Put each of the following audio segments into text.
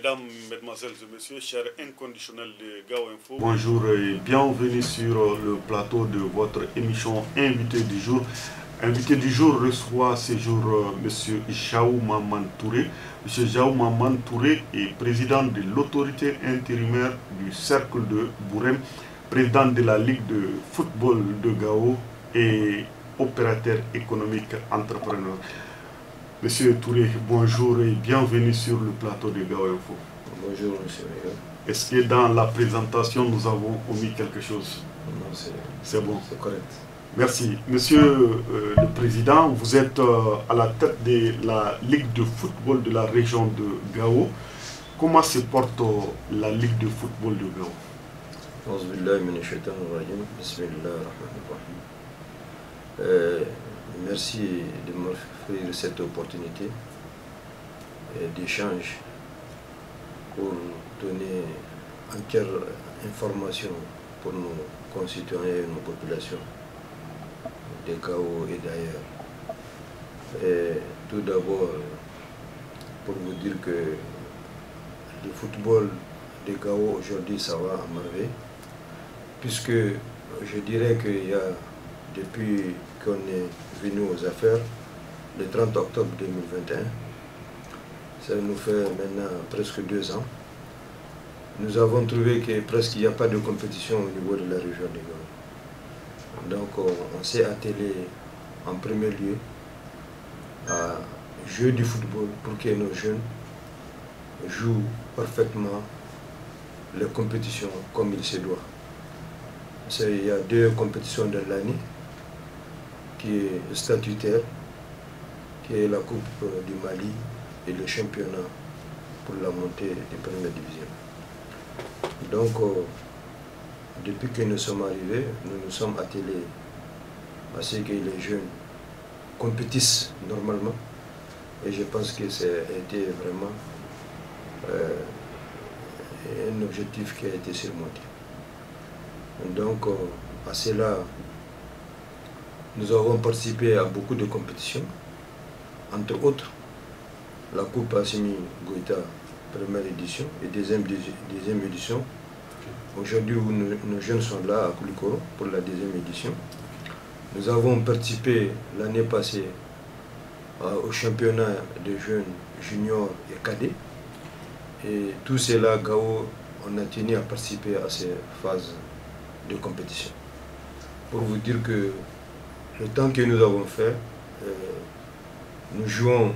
Mesdames, Mesdemoiselles et Messieurs, chers inconditionnels de Gao Info, bonjour et bienvenue sur le plateau de votre émission Invité du jour. Invité du jour reçoit ce jour M. Jaou Maman Touré. M. Jaou Maman Touré est président de l'autorité intérimaire du Cercle de Bourem, président de la Ligue de football de Gao et opérateur économique entrepreneur. Monsieur Touré, bonjour et bienvenue sur le plateau de Gao Info. Bonjour, monsieur. Est-ce que dans la présentation, nous avons omis quelque chose? Non, c'est bon. C'est correct. Merci. Monsieur le Président, vous êtes à la tête de la Ligue de football de la région de Gao. Comment se porte la Ligue de football de Gao? Merci de m'offrir cette opportunité d'échange pour donner entière information pour nos concitoyens et nos populations de Gao et d'ailleurs. Tout d'abord, pour vous dire que le football de Gao aujourd'hui ça va à merveille, puisque je dirais qu'il y a, depuis qu'on est venu aux affaires, le 30 octobre 2021, ça nous fait maintenant presque 2 ans, nous avons trouvé que presque il n'y a pas de compétition au niveau de la région de Gao. Donc on s'est attelé en premier lieu à jouer du football pour que nos jeunes jouent parfaitement les compétitions comme il se doit. Il y a 2 compétitions dans l'année qui est statutaire, qui est la Coupe du Mali et le championnat pour la montée des premières divisions. Donc, depuis que nous sommes arrivés, nous nous sommes attelés à ce que les jeunes compétissent normalement. Et je pense que ça a été vraiment un objectif qui a été surmonté. Donc, à cela, nous avons participé à beaucoup de compétitions, entre autres la Coupe Assimi Goïta, première édition, et deuxième édition. Aujourd'hui, où nos jeunes sont là à Koulikoro pour la 2e édition. Nous avons participé l'année passée au championnat de jeunes juniors et cadets. Et tout cela, Gao, on a tenu à participer à ces phases de compétition. Pour vous dire que le temps que nous avons fait, nous jouons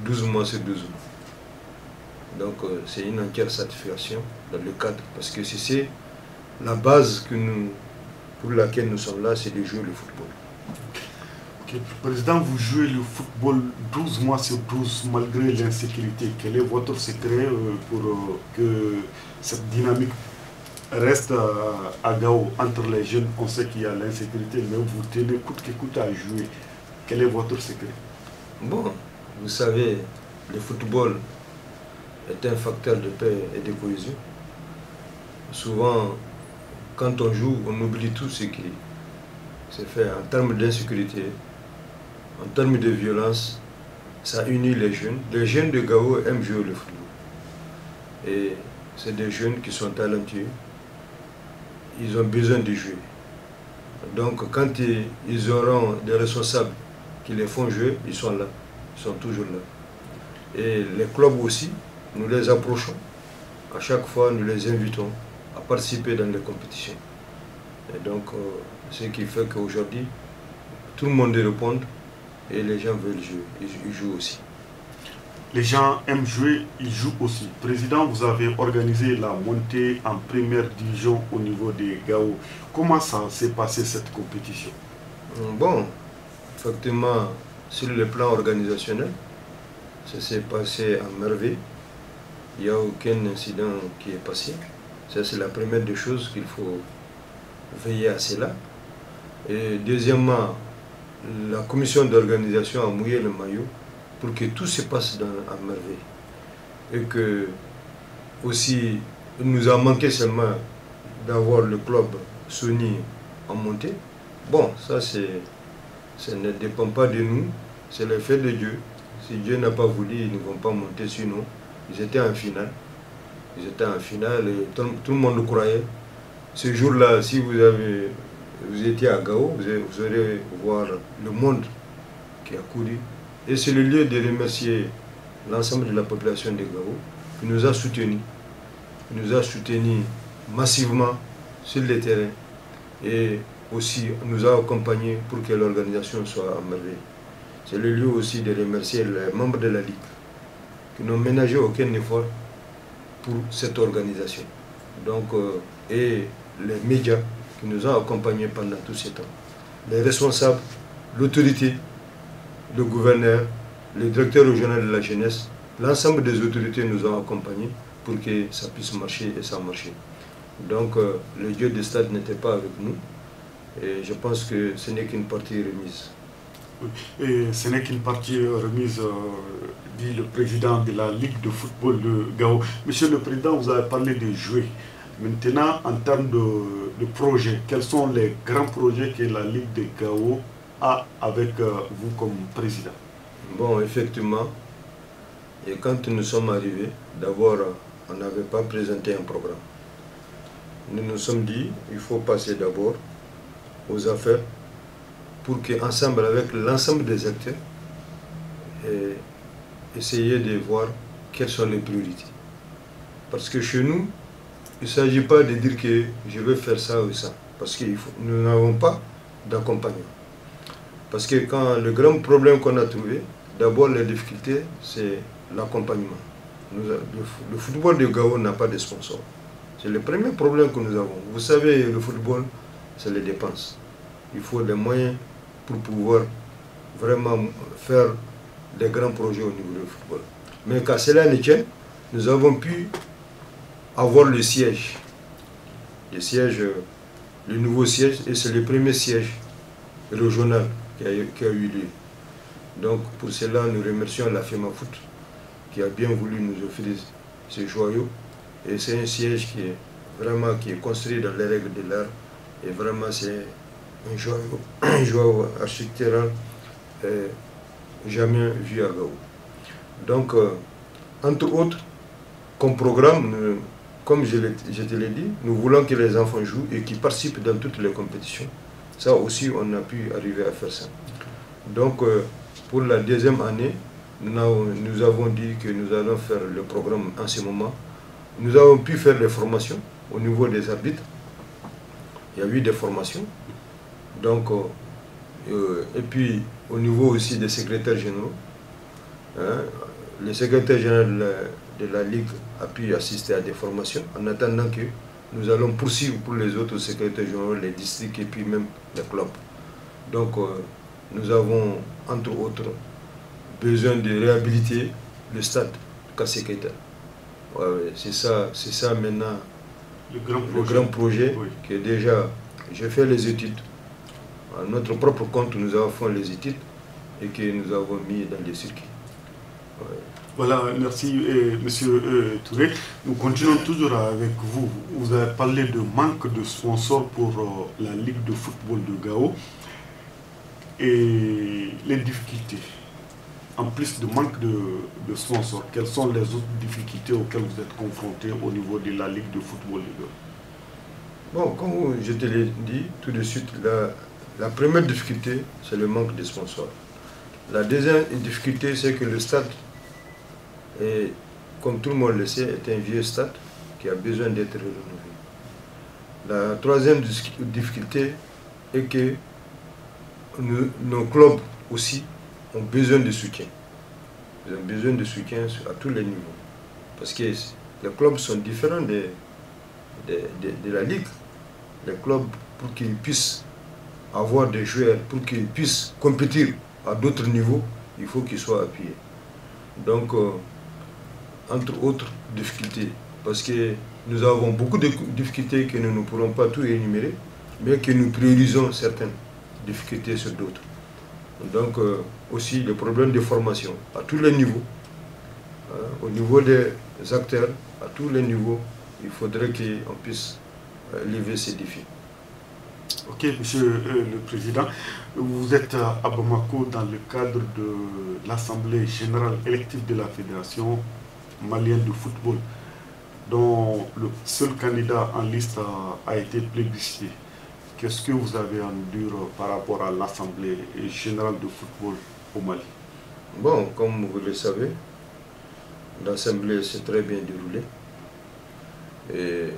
12 mois sur 12 mois. Donc c'est une entière satisfaction dans le cadre, parce que c'est la base pour laquelle nous sommes là, c'est de jouer le football. Okay. Président, vous jouez le football 12 mois sur 12 malgré l'insécurité. Quel est votre secret pour que cette dynamique reste à Gao entre les jeunes? On sait qu'il y a l'insécurité, mais vous tenez coûte que coûte à jouer. Quel est votre secret? Bon, vous savez, le football est un facteur de paix et de cohésion. Souvent, quand on joue, on oublie tout ce qui se fait en termes d'insécurité, en termes de violence. Ça unit les jeunes. Les jeunes de Gao aiment jouer le football. Et c'est des jeunes qui sont talentueux. Ils ont besoin de jouer. Donc quand ils auront des responsables qui les font jouer, ils sont là. Ils sont toujours là. Et les clubs aussi, nous les approchons. À chaque fois, nous les invitons à participer dans les compétitions. Et donc, ce qui fait qu'aujourd'hui, tout le monde répond et les gens veulent jouer. Ils jouent aussi. Les gens aiment jouer, ils jouent aussi. Président, vous avez organisé la montée en première division au niveau des Gao. Comment ça s'est passé cette compétition? Bon, effectivement, sur le plan organisationnel, ça s'est passé à merveille. Il n'y a aucun incident qui est passé. Ça, c'est la première des choses qu'il faut veiller à cela. Et deuxièmement, la commission d'organisation a mouillé le maillot pour que tout se passe à merveille. Et que, aussi, il nous a manqué seulement d'avoir le club Sony en montée. Bon, ça, ça ne dépend pas de nous, c'est l'effet de Dieu. Si Dieu n'a pas voulu, ils ne vont pas monter sur nous. Ils étaient en finale. Ils étaient en finale et tout le monde le croyait. Ce jour-là, si vous étiez à Gao, vous allez voir le monde qui a couru. Et c'est le lieu de remercier l'ensemble de la population de Gao qui nous a soutenus. Qui nous a soutenus massivement sur le terrain et aussi nous a accompagnés pour que l'organisation soit à merveille. C'est le lieu aussi de remercier les membres de la Ligue qui n'ont ménagé aucun effort pour cette organisation. Donc, et les médias qui nous ont accompagnés pendant tous ces temps. Les responsables, l'autorité, le gouverneur, le directeur régional de la jeunesse, l'ensemble des autorités nous ont accompagnés pour que ça puisse marcher et ça a marché. Donc, le dieu du stade n'était pas avec nous et je pense que ce n'est qu'une partie remise. Et ce n'est qu'une partie remise, dit le président de la Ligue de football de Gao. Monsieur le Président, vous avez parlé de jouer. Maintenant, en termes de projets, quels sont les grands projets que la Ligue de Gao a avec vous comme président? Bon, effectivement, et quand nous sommes arrivés, d'abord, on n'avait pas présenté un programme. Nous nous sommes dit, il faut passer d'abord aux affaires pour qu'ensemble, avec l'ensemble des acteurs, essayer de voir quelles sont les priorités. Parce que chez nous, il ne s'agit pas de dire que je veux faire ça ou ça, parce que nous n'avons pas d'accompagnement. Parce que quand le grand problème qu'on a trouvé, d'abord les difficultés, c'est l'accompagnement. Le football de Gao n'a pas de sponsor. C'est le premier problème que nous avons. Vous savez, le football, c'est les dépenses. Il faut des moyens pour pouvoir vraiment faire des grands projets au niveau du football. Mais quand cela ne tient, nous avons pu avoir le siège. Le nouveau siège, et c'est le premier siège régional qui a eu lieu. Donc pour cela, nous remercions la FEMAFOOT qui a bien voulu nous offrir ce joyau. Et c'est un siège qui est construit dans les règles de l'art. Et vraiment, c'est un joyau architectural jamais vu à Gao. Donc, entre autres, comme programme, comme je te l'ai dit, nous voulons que les enfants jouent et qu'ils participent dans toutes les compétitions. Ça aussi, on a pu arriver à faire ça. Donc, pour la deuxième année, nous avons dit que nous allons faire le programme en ce moment. Nous avons pu faire les formations au niveau des arbitres. Il y a eu des formations. Donc, et puis, au niveau aussi des secrétaires généraux, hein, le secrétaire général de la Ligue a pu assister à des formations en attendant que nous allons poursuivre pour les autres secrétaires généraux, les districts et puis même les clubs. Donc, nous avons, entre autres, besoin de réhabiliter le stade Kassé Keita. Ouais, c'est ça maintenant le grand projet oui. Que déjà, j'ai fait les études. À notre propre compte, nous avons fait les études et que nous avons mis dans les circuits. Ouais. Voilà, merci Monsieur Touré. Nous continuons toujours avec vous. Vous avez parlé de manque de sponsors pour la Ligue de football de Gao et les difficultés. En plus de manque de sponsors, quelles sont les autres difficultés auxquelles vous êtes confrontés au niveau de la Ligue de football de Gao? Bon, comme je te l'ai dit tout de suite, la première difficulté, c'est le manque de sponsors. La deuxième difficulté, c'est que le stade, et comme tout le monde le sait, est un vieux stade qui a besoin d'être rénové. La troisième difficulté est que nos clubs aussi ont besoin de soutien. Ils ont besoin de soutien à tous les niveaux. Parce que les clubs sont différents de la Ligue. Les clubs, pour qu'ils puissent avoir des joueurs, pour qu'ils puissent compétir à d'autres niveaux, il faut qu'ils soient appuyés. Donc, entre autres difficultés, parce que nous avons beaucoup de difficultés que nous ne pourrons pas tout énumérer, mais que nous priorisons certaines difficultés sur d'autres. Donc, aussi le problème de formation à tous les niveaux, au niveau des acteurs, à tous les niveaux, il faudrait qu'on puisse lever ces défis. Ok, Monsieur le Président, vous êtes à Bamako dans le cadre de l'Assemblée générale élective de la Fédération malien de football, dont le seul candidat en liste a été plébiscité. Qu'est-ce que vous avez à nous dire par rapport à l'Assemblée générale de football au Mali? Bon, comme vous le savez, l'Assemblée s'est très bien déroulée. Et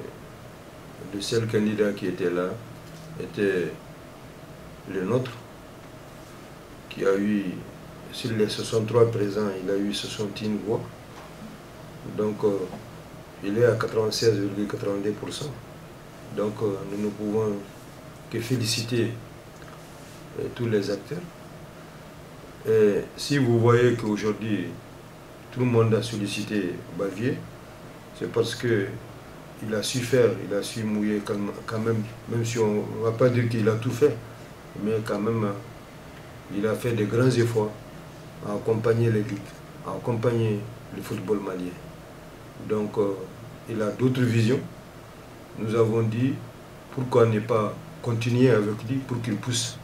le seul candidat qui était là était le nôtre, qui a eu, sur les 63 présents, il a eu 61 voix. Donc, il est à 96,82%. Donc, nous ne pouvons que féliciter tous les acteurs. Et si vous voyez qu'aujourd'hui, tout le monde a sollicité Bavier, c'est parce qu'il a su faire, il a su mouiller quand même, même si on ne va pas dire qu'il a tout fait, mais quand même, il a fait de grands efforts à accompagner les ligues, à accompagner le football malien. Donc, il a d'autres visions. Nous avons dit, pourquoi ne pas continuer avec lui pour qu'il puisse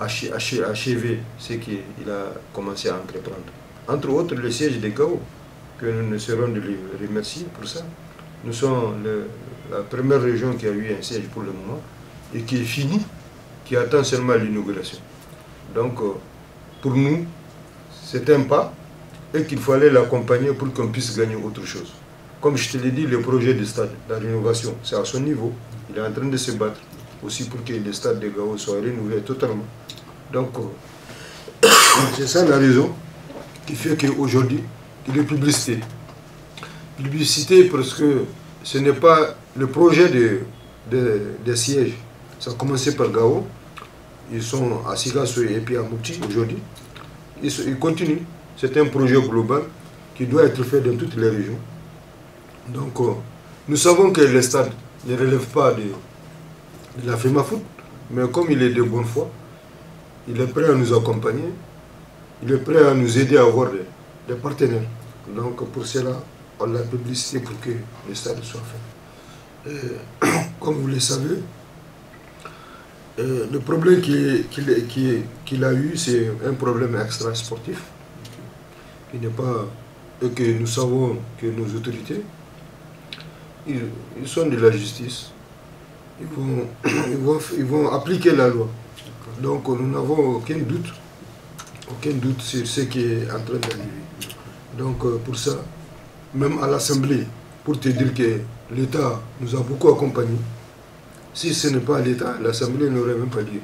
achever ce qu'il a commencé à entreprendre. Entre autres, le siège des Gao, que nous ne serons de les remercier pour ça. Nous sommes la première région qui a eu un siège pour le moment et qui est fini, qui attend seulement l'inauguration. Donc, pour nous, c'est un pas et qu'il fallait l'accompagner pour qu'on puisse gagner autre chose. Comme je te l'ai dit, le projet de stade, la rénovation, c'est à son niveau. Il est en train de se battre aussi pour que le stade de Gao soit rénové totalement. Donc, c'est ça la raison qui fait qu'aujourd'hui, il est publicité. Publicité parce que ce n'est pas le projet des sièges. Ça a commencé par Gao. Ils sont à Sigasso et puis à Mouti aujourd'hui. Ils continuent. C'est un projet global qui doit être fait dans toutes les régions. Donc, nous savons que le stade ne relève pas de la FEMAFOOT, mais comme il est de bonne foi, il est prêt à nous accompagner, il est prêt à nous aider à avoir des partenaires. Donc, pour cela, on l'a publicité pour que le stade soit fait. Et, comme vous le savez, le problème qu'il a eu, c'est un problème extra-sportif, qui n'est pas, et que nous savons que nos autorités, ils sont de la justice, ils vont appliquer la loi. Donc nous n'avons aucun doute sur ce qui est en train d'arriver. Donc pour ça, même à l'Assemblée, pour te dire que l'État nous a beaucoup accompagnés, si ce n'est pas l'État, l'Assemblée n'aurait même pas dit.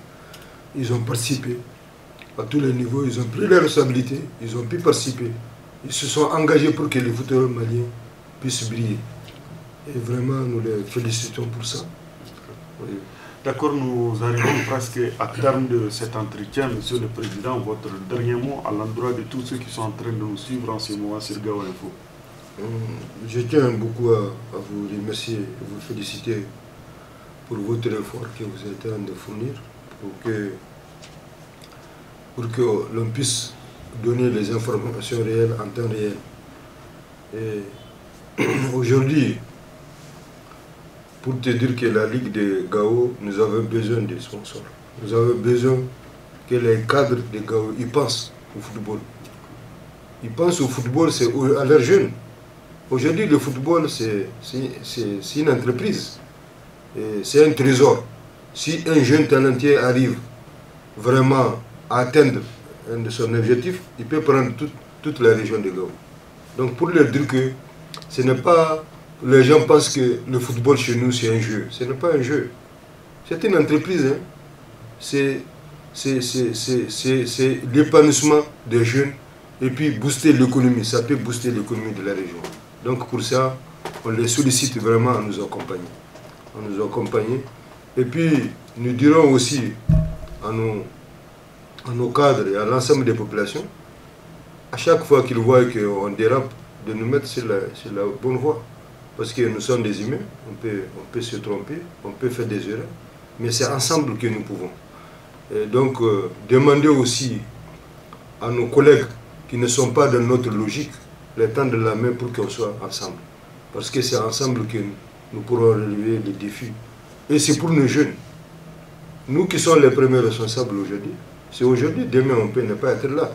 Ils ont participé à tous les niveaux, ils ont pris leurs responsabilités, ils ont pu participer. Ils se sont engagés pour que les footballeurs maliens puissent briller. Et vraiment, nous les félicitons pour ça. Oui. D'accord, nous arrivons presque à terme de cet entretien. Monsieur le Président, votre dernier mot à l'endroit de tous ceux qui sont en train de nous suivre en ce moment sur Gao Info. Je tiens beaucoup à vous remercier et vous féliciter pour votre effort que vous êtes en train de fournir pour que l'on puisse donner les informations réelles en temps réel. Et aujourd'hui, pour te dire que la Ligue de Gao, nous avons besoin de sponsors. Nous avons besoin que les cadres de Gao, ils pensent au football. Ils pensent au football, c'est à leurs jeunes. Aujourd'hui, le football, c'est une entreprise. C'est un trésor. Si un jeune talentueux arrive vraiment à atteindre un de son objectif, il peut prendre toute la région de Gao. Donc pour leur dire que ce n'est pas... Les gens pensent que le football chez nous, c'est un jeu. Ce n'est pas un jeu. C'est une entreprise. Hein. C'est l'épanouissement des jeunes et puis booster l'économie. Ça peut booster l'économie de la région. Donc pour ça, on les sollicite vraiment à nous accompagner. À nous accompagner. Et puis, nous dirons aussi à nos cadres et à l'ensemble des populations, à chaque fois qu'ils voient qu'on dérape, de nous mettre sur la bonne voie. Parce que nous sommes des humains, on peut se tromper, on peut faire des erreurs, mais c'est ensemble que nous pouvons. Et donc, demander aussi à nos collègues qui ne sont pas dans notre logique, les tendre la main pour qu'on soit ensemble. Parce que c'est ensemble que nous pourrons relever les défis. Et c'est pour nos jeunes. Nous qui sommes les premiers responsables aujourd'hui, c'est aujourd'hui, demain on peut ne pas être là.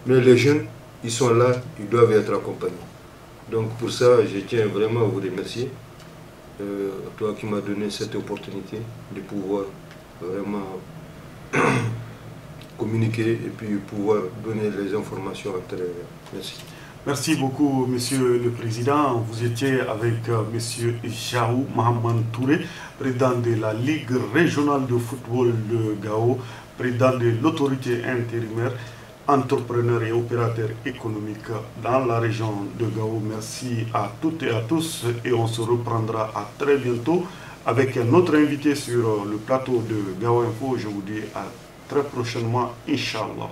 Mais les jeunes, ils sont là, ils doivent être accompagnés. Donc pour ça, je tiens vraiment à vous remercier. Toi qui m'as donné cette opportunité de pouvoir vraiment communiquer et puis pouvoir donner les informations antérieures. Merci. Merci beaucoup, Monsieur le Président. Vous étiez avec Monsieur Jaou Mahaman Touré, président de la Ligue régionale de football de Gao, président de l'autorité intérimaire, entrepreneur et opérateur économique dans la région de Gao. Merci à toutes et à tous et on se reprendra à très bientôt avec un autre invité sur le plateau de Gao Info. Je vous dis à très prochainement, Inch'Allah.